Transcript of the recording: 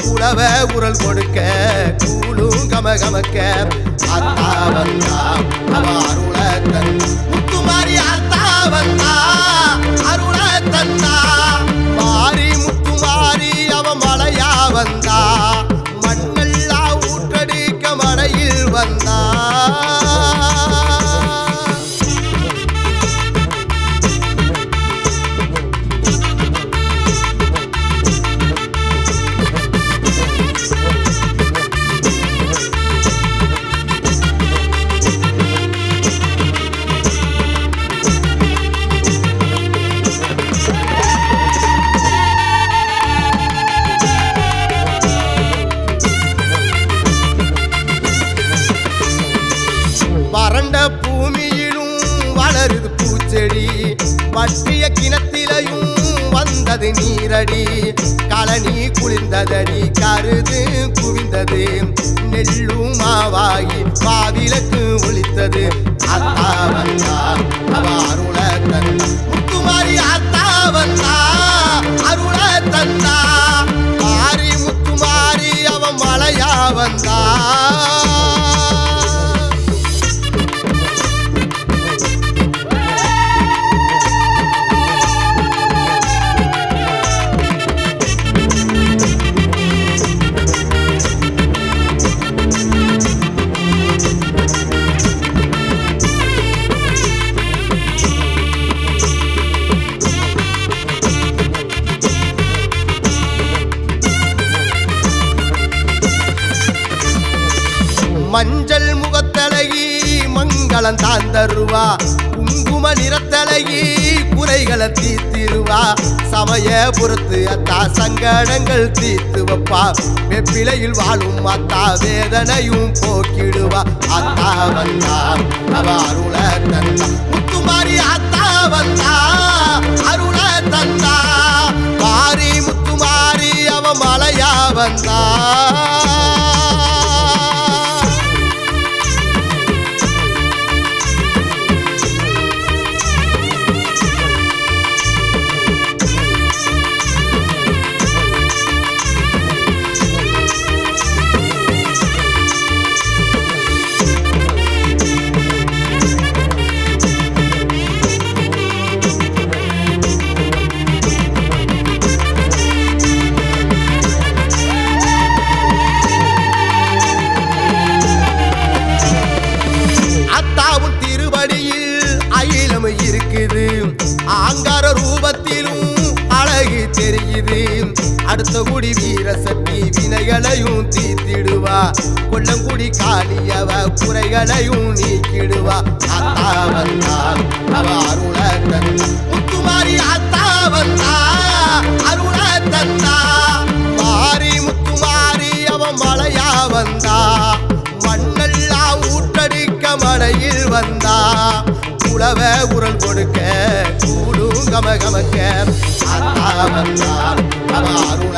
உழவ குரல் கொடுக்க கூலும் கமகமக்க அத்தா வந்தா அவ அருள தன் முத்துமாரி அத்தா வந்தா அருள தந்தா மாறி முத்துமாரி அவ மலையா வந்தா மண்ணெல்லாம் ஊற்றடிக்க மடையில் வந்தா வறண்ட பூமியிலும் வளருது பூச்செடி பற்றிய கிணத்திலையும் வந்தது நீரடி களனி குளிர்ந்ததடி கருது குவிந்தது நெல்லும் மாவாகி பாவிலக்கு ஒளித்தது அத்தா வந்தா அவ அருள தந்தா முத்துமாரி அத்தா வந்தா அருள தந்தா மாறி முத்துமாரி அவ மலையா வந்தா மஞ்சள் முகத்தழகி மங்களம் தான் தருவா குங்கும நிறத்தழகி குறைகளை தீர்த்திருவா சமயபுரத்து அத்தா சங்கடங்கள் தீர்த்து வைப்பா வெப்பிலையில் வாழும் அத்தா வேதனையும் போக்கிடுவா அத்தா வந்தா அவ அருள தந்தா முத்துமாரி அத்தா வந்தா அருள தந்தா மாறி முத்துமாரி அவ மலையா வந்தா இருக்குது ஆங்கார ரூபத்திலும் அழகு தெரியுது அடுத்த குடி வீர சக்தி வினைகளையும் தீர்த்திடுவா கொல்லங்குடி காளியவ குறைகளையும் நீக்கிடுவா அத்தா வந்தா அவ அருள தந்தா முத்துமாரி அத்தா வந்தா அருள தந்தா மாறி முத்துமாரி அவ மலையா வந்தா மண்ணெல்லாம் ஊற்றடிக்க மடையில் வந்தா உழவ குரல் கொடுக்க கூடும் கமகமக்க அத்தா வந்தா அவ அருள